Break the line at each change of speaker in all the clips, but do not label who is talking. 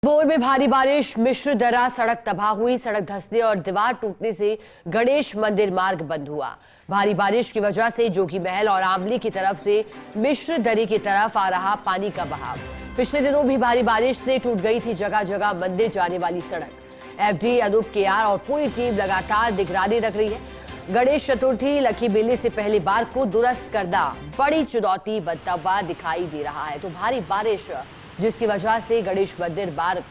भोर में भारी बारिश, मिश्र दर्रा, सड़क तबाह हुई। सड़क धंसने और दीवार टूटने से गणेश मंदिर मार्ग बंद हुआ। भारी बारिश की वजह से जोगी महल और आमली की तरफ से मिश्र दरी की तरफ आ रहा पानी का बहाव। पिछले दिनों भी भारी बारिश से टूट गई थी जगह जगह मंदिर जाने वाली सड़क। एफडी, अनूप केआर और पूरी टीम लगातार निगरानी रख रही है। गणेश चतुर्थी लकी मेले से पहली बार को दुरुस्त करना बड़ी चुनौती बनता हुआ दिखाई दे रहा है। तो भारी बारिश जिसकी वजह से गणेश मंदिर मार्ग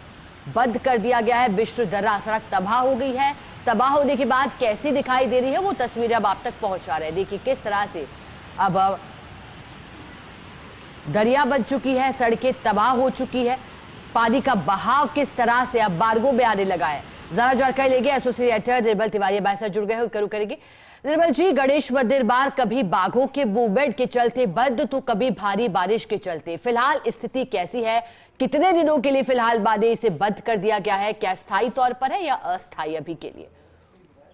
बंद कर दिया गया है। मिश्र दर्रा सड़क तबाह हो गई है। तबाह होने के बाद कैसी दिखाई दे रही है वो तस्वीरें अब आप तक पहुंचा रहे हैं। देखिए किस तरह से अब दरिया बन चुकी है, सड़कें तबाह हो चुकी है, पानी का बहाव किस तरह से अब मार्गों में आने लगा है। जरा जानकारी लेंगे एसोसिएट निर्मल तिवारी हमारे साथ जुड़ गए हैं, करेंगे। निर्मल जी, गणेश मंदिर मार्ग कभी बाघों के मूवमेंट के चलते बंद तो कभी भारी बारिश के चलते, फिलहाल स्थिति कैसी है? कितने दिनों के लिए फिलहाल माने इसे बंद कर दिया गया है? क्या स्थायी तौर पर है या अस्थायी अभी के लिए?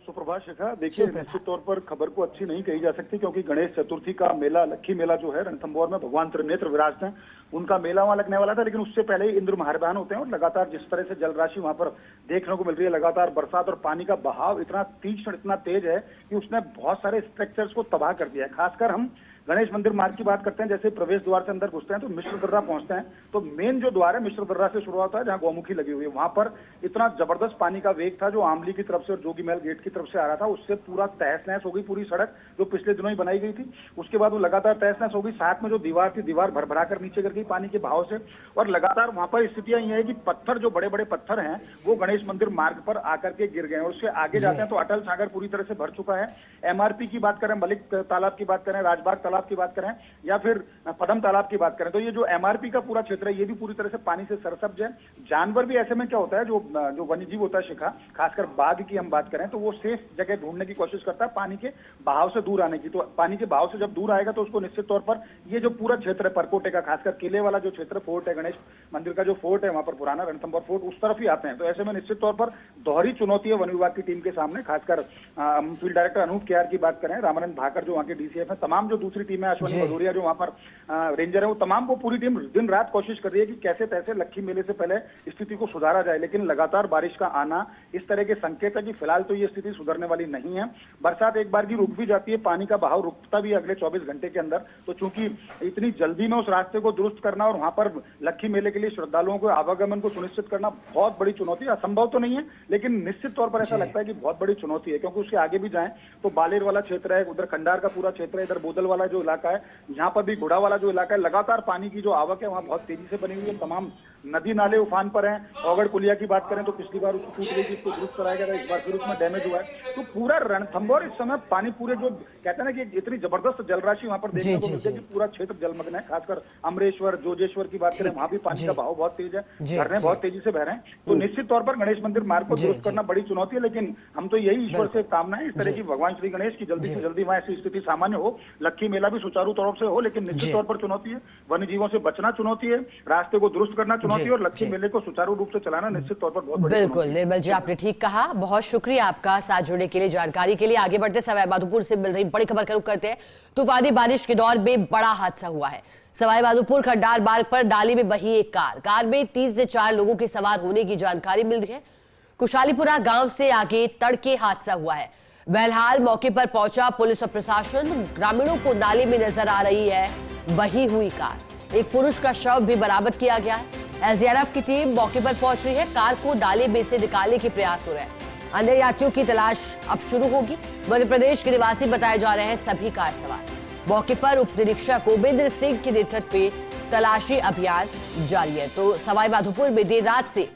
सुप्रभात शिखा, देखिए निश्चित तौर पर खबर को अच्छी नहीं कही जा सकती क्योंकि गणेश चतुर्थी का मेला, लक्खी मेला जो है रणथंभौर में भगवान त्रिनेत्र विराजते हैं, उनका मेला वहां लगने वाला था। लेकिन उससे पहले ही इंद्र महारदान होते हैं और लगातार जिस तरह से जल राशि वहां पर देखने को मिल रही है, लगातार बरसात और पानी का बहाव इतना तीक्ष्ण, इतना तेज है कि उसने बहुत सारे स्ट्रक्चर्स को तबाह कर दिया है। खासकर हम गणेश मंदिर मार्ग की बात करते हैं, जैसे प्रवेश द्वार से अंदर घुसते हैं तो मिश्र दर्रा पहुंचते हैं तो मेन जो द्वार है मिश्र दर्रा से शुरुआत होता है जहां गौमुखी लगी हुई है। वहां पर इतना जबरदस्त पानी का वेग था जो आमली की तरफ से और जोगी महल गेट की तरफ से आ रहा था, उससे पूरा तहस नहस हो गई पूरी सड़क जो पिछले दिनों ही बनाई गई थी। उसके बाद वो लगातार तहस नहस हो गई। साथ में जो दीवार थी, दीवार भरभरा कर नीचे गिर गई पानी के बहाव से। और लगातार वहां पर स्थितियां ये है कि पत्थर, जो बड़े बड़े पत्थर हैं, वो गणेश मंदिर मार्ग पर आकर के गिर गए और उससे आगे जाते हैं तो अटल सागर पूरी तरह से भर चुका है। एमआरपी की बात करें, मलिक तालाब की बात करें, राजबाग तालाब की बात करें या फिर पदम तालाब की बात करें तो ये जो एमआरपी का पूरा क्षेत्र है ये भी पूरी तरह से पानी से सरसब्ज है। जानवर भी ऐसे में क्या होता है, जो वन्यजीव होता है शिखा, खासकर बाघ की हम बात करें तो वो सेफ जगह ढूंढने की कोशिश करता है पानी के बहाव से दूर आने की। तो पानी के बहाव से जब दूर आएगा तो उसको निश्चित तौर पर ये जो पूरा क्षेत्र है परकोटे का, खासकर किले वाला जो क्षेत्र फोर्ट है, गणेश मंदिर का जो फोर्ट है वहां पर पुराना रणथंभौर फोर्ट, उस तरफ ही आते हैं। तो ऐसे में निश्चित तौर पर दोहरी चुनौती है वन विभाग की टीम के सामने। खासकर फील्ड डायरेक्टर अनूप केआर की बात करें, रामानंद भाकर जो वहाँ के डीसीएफ है, तमाम जो दूसरी टीम है, अश्विनी भदौरिया जो वहाँ पर रेंजर है, वो तमाम को पूरी टीम दिन रात कोशिश कर रही है कि कैसे तैसे लक्खी मेले से पहले स्थिति को सुधारा जाए। लेकिन लगातार बारिश का आना इस तरह के संकेत है कि फिलहाल तो ये स्थिति सुधरने वाली नहीं है। बरसात एक बार की रुक भी जाती है, पानी का बहाव रुकता भी अगले 24 घंटे के अंदर। तो चूंकि इतनी जल्दी में उस रास्ते को दुरुस्त करना और वहां पर लक्खी मेले के लिए श्रद्धालुओं को आवागमन को सुनिश्चित करना बहुत बड़ी चुनौती है। असंभव तो नहीं है लेकिन निश्चित तौर पर ऐसा लगता है कि बहुत बड़ी चुनौती है क्योंकि उसके आगे भी जाएं तो बालेर वाला क्षेत्र है, उधर खंडार का पूरा क्षेत्र है, इधर बोदल वाला जो इलाका है, यहाँ पर भी घोड़ा वाला जो इलाका है, लगातार पानी की जो आवक है वहाँ बहुत तेजी से बनी हुई है। तमाम नदी नाले उफान पर हैं। औगड़ पुलिया की बात करें तो पिछली बार उसको टूट गई थी, इसको दुरुस्त कराया गया था, इस बार फिर उसमें डैमेज हुआ है। तो पूरा रणथंभौर इस समय पानी, पूरे जो कहते हैं ना कि इतनी जबरदस्त जल राशि वहाँ पर देखने को मिलती है कि पूरा क्षेत्र जलमग्न है। खासकर अमरेश्वर, जोजेश्वर की बात करें, वहाँ भी पानी का बहाव बहुत तेज है, झरने बहुत तेजी से बह रहे हैं। तो निश्चित तौर पर गणेश मंदिर मार्ग को दुरुस्त करना बड़ी चुनौती है। लेकिन हम तो यही ईश्वर से कामना है इस तरह की भगवान श्री गणेश की जल्दी से जल्दी वहाँ ऐसी स्थिति सामान्य हो, लक्खी मेला भी सुचारू तौर से हो। लेकिन निश्चित तौर पर चुनौती है, वन्य जीवों से बचना चुनौती है, रास्ते को दुरुस्त करना चुनौती है और लक्खी मेले को सुचारू रूप से चलाना निश्चित तौर पर बहुत बड़ी।
बिल्कुल निर्मल जी, आपने ठीक कहा। बहुत शुक्रिया आपका साथ जुड़ने के लिए, जानकारी के लिए। आगे बढ़ते सवाई माधोपुर से मिल रही बड़ी खबर का रुख करते हैं। तूफानी बारिश के दौर में बड़ा हादसा हुआ है। सवाई माधोपुर खंडार मार्ग पर नाली में बही एक कार में 3 से 4 लोगों के सवार होने की जानकारी मिल रही है। कुशालीपुरा गांव से आगे तड़के हादसा हुआ है। बहरहाल मौके पर पहुंचा पुलिस और प्रशासन। ग्रामीणों को नाले में नजर आ रही है बही हुई कार। एक पुरुष का शव भी बरामद किया गया है। एसडीआरएफ की टीम मौके पर पहुंच रही है। कार को नाले में से निकालने के प्रयास हो रहे हैं। अन्य यात्रियों की तलाश अब शुरू होगी। मध्य प्रदेश के निवासी बताए जा रहे हैं सभी कार सवार। मौके पर उप निरीक्षक गोविंद सिंह के नेतृत्व में तलाशी अभियान जारी है। तो सवाई माधोपुर में देर रात से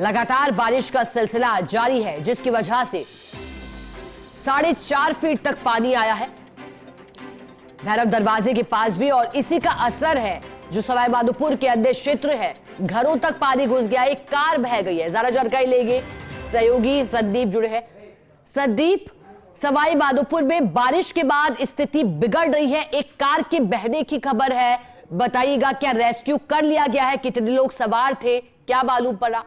लगातार बारिश का सिलसिला जारी है जिसकी वजह से 4.5 फीट तक पानी आया है भैरव दरवाजे के पास भी, और इसी का असर है जो सवाई माधोपुर के अन्य क्षेत्र है, घरों तक पानी घुस गया, एक कार बह गई है। ज्यादा जानकारी लेंगे, सहयोगी संदीप जुड़े हैं। संदीप, सवाई माधोपुर में बारिश के बाद स्थिति बिगड़ रही है, एक कार के बहने की खबर है, बताइएगा क्या रेस्क्यू कर लिया गया है? कितने लोग सवार थे, क्या मालूम पड़ा?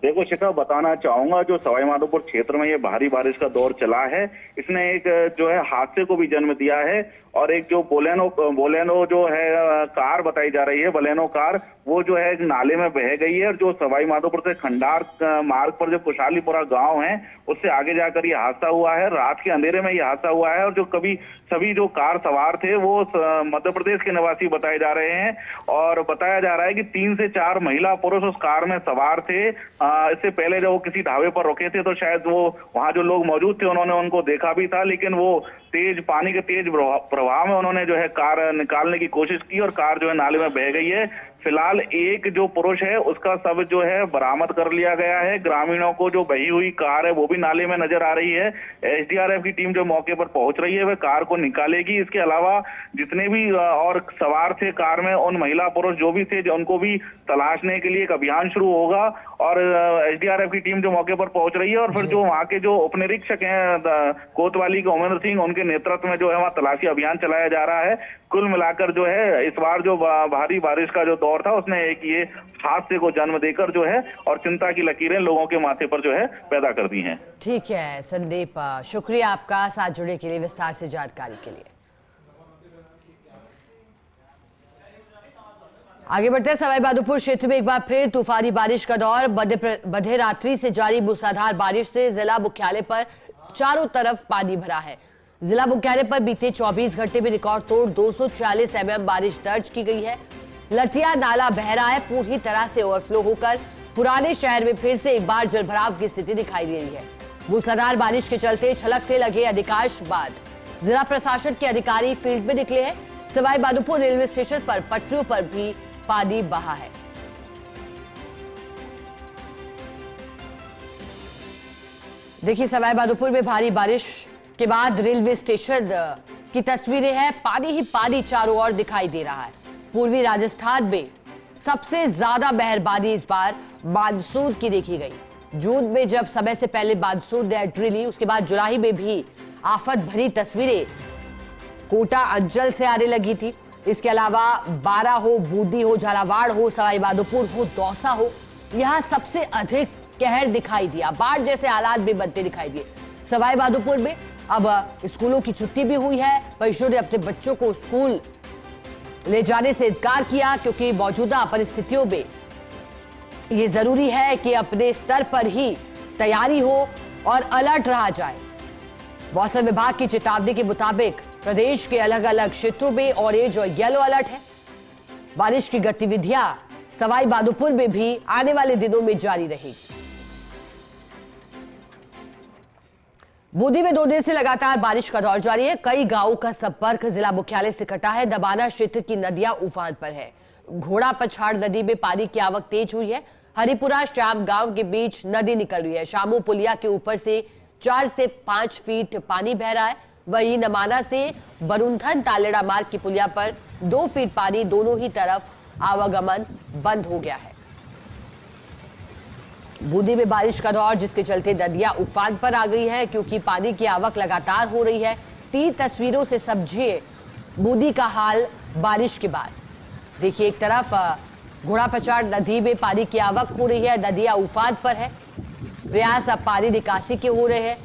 देखो शिखा, बताना चाहूंगा जो सवाईमाधोपुर क्षेत्र में ये भारी बारिश का दौर चला है, इसने एक जो है हादसे को भी जन्म दिया है। और एक जो बोलेनो जो है कार बताई जा रही है, बलेनो कार, वो जो है एक नाले में बह गई है। और जो सवाईमाधोपुर से खंडार मार्ग पर जो कुशालीपुरा गांव है, उससे आगे जाकर ये हादसा हुआ है। रात के अंधेरे में ये हादसा हुआ है। और जो सभी जो कार सवार थे वो मध्य प्रदेश के निवासी बताए जा रहे हैं। और बताया जा रहा है कि 3 से 4 महिला पुरुष उस कार में सवार थे। इससे पहले जब वो किसी ढाबे पर रुके थे तो शायद वो वहां जो लोग मौजूद थे उन्होंने उनको देखा भी था, लेकिन वो पानी के तेज प्रवाह में उन्होंने जो है कार निकालने की कोशिश की और कार जो है नाले में बह गई है। फिलहाल एक जो पुरुष है उसका शव जो है बरामद कर लिया गया है। ग्रामीणों को जो बही हुई कार है वो भी नाले में नजर आ रही है। एसडीआरएफ की टीम जो मौके पर पहुंच रही है वह कार को निकालेगी। इसके अलावा जितने भी और सवार थे कार में, उन महिला पुरुष जो भी थे, जो उनको भी तलाशने के लिए एक अभियान शुरू होगा। और एसडीआरएफ की टीम जो मौके पर पहुंच रही है और फिर जो वहाँ के जो उप निरीक्षक हैं कोतवाली के उमेंद्र सिंह, उनके नेतृत्व में जो है वहाँ तलाशी अभियान चलाया जा रहा है। कुल मिलाकर जो है इस बार जो भारी बारिश का जो दौर था उसने एक ये हादसे को जन्म देकर जो है और चिंता की लकीरें लोगों के माथे पर जो है पैदा कर दी हैं।
ठीक है संदीप, शुक्रिया आपका साथ जुड़ने के लिए, विस्तार से जानकारी के लिए। आगे बढ़ते हैं। सवाईमाधोपुर क्षेत्र में एक बार फिर तूफानी बारिश का दौर। मध्य रात्रि से जारी मूसलाधार बारिश से जिला मुख्यालय पर चारों तरफ पानी भरा है। जिला मुख्यालय पर बीते 24 घंटे में रिकॉर्ड तोड़ 240 mm बारिश दर्ज की गई है। लतिया नाला बह रहा है, पूरी तरह से ओवरफ्लो होकर पुराने शहर में फिर से एक बार जलभराव की स्थिति दिखाई दे रही है। मूसलाधार बारिश के चलते छलकते लगे अधिकांश बाद जिला प्रशासन के अधिकारी फील्ड में निकले हैं। सवाईमाधोपुर रेलवे स्टेशन पर पटरियों पर भी पानी बहा है। देखिए सवाईमाधोपुर में भारी बारिश के बाद रेलवे स्टेशन की तस्वीरें हैं। पानी ही पानी चारों ओर दिखाई दे रहा है। पूर्वी राजस्थान में सबसे ज्यादा मेहरबानी इस बार मानसून की देखी गई। जून में जब समय से पहले मानसून ने एंट्री ली, उसके बाद जुलाई में भी आफत भरी तस्वीरें कोटा अंचल से आने लगी थी। इसके अलावा बारा हो, बूंदी हो, झालावाड़ हो, सवाईमाधोपुर हो, दौसा हो, यहां सबसे अधिक कहर दिखाई दिया। बाढ़ जैसे हालात भी बनते दिखाई दिए। सवाईमाधोपुर में अब स्कूलों की छुट्टी भी हुई है। परिषद ने अपने बच्चों को स्कूल ले जाने से इनकार किया क्योंकि मौजूदा परिस्थितियों में ये जरूरी है कि अपने स्तर पर ही तैयारी हो और अलर्ट रहा जाए। मौसम विभाग की चेतावनी के मुताबिक प्रदेश के अलग अलग क्षेत्रों में ऑरेंज और येलो अलर्ट है। बारिश की गतिविधियां सवाईमाधोपुर में भी आने वाले दिनों में जारी रहेगी। बूंदी में 2 दिन से लगातार बारिश का दौर जारी है। कई गांवों का संपर्क जिला मुख्यालय से कटा है। दबाना क्षेत्र की नदियां उफान पर है। घोड़ा पछाड़ नदी में पानी की आवक तेज हुई है। हरिपुरा श्याम गांव के बीच नदी निकल रही है। शामू पुलिया के ऊपर से 4 से 5 फीट पानी बह रहा है। वहीं नमाना से बरुंधन तालेड़ा मार्ग की पुलिया पर 2 फीट पानी, दोनों ही तरफ आवागमन बंद हो गया है। बूंदी में बारिश का दौर, जिसके चलते नदियां उफान पर आ गई है क्योंकि पानी की आवक लगातार हो रही है। 3 तस्वीरों से समझिए बूंदी का हाल बारिश के बाद। देखिए एक तरफ घोड़ा पछाड़ नदी में पानी की आवक हो रही है, नदियां उफान पर है। प्रयास अब पानी निकासी के हो रहे हैं।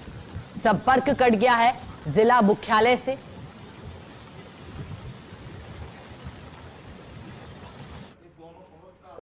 संपर्क कट गया है जिला मुख्यालय से।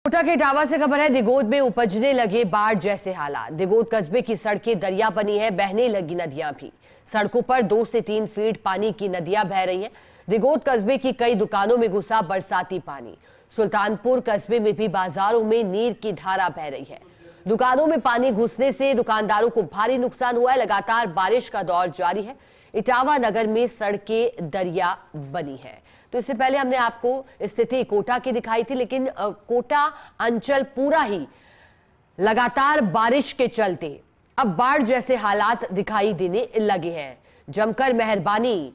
कोटा के इटावा से खबर है। दिगोद में उपजने लगे बाढ़ जैसे हालात। दिगोद कस्बे की सड़कें दरिया बनी है, बहने लगी नदियां भी। सड़कों पर 2 से 3 फीट पानी की नदियां बह रही हैं। दिगोद कस्बे की कई दुकानों में घुसा बरसाती पानी। सुल्तानपुर कस्बे में भी बाजारों में नीर की धारा बह रही है। दुकानों में पानी घुसने से दुकानदारों को भारी नुकसान हुआ है। लगातार बारिश का दौर जारी है। इटावा नगर में सड़कें दरिया बनी है। तो इससे पहले हमने आपको स्थिति कोटा की दिखाई थी, लेकिन कोटा अंचल पूरा ही लगातार बारिश के चलते अब बाढ़ जैसे हालात दिखाई देने लगे हैं। जमकर मेहरबानी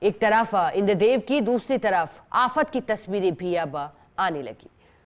एक तरफ इंद्रदेव की, दूसरी तरफ आफत की तस्वीरें भी अब आने लगी।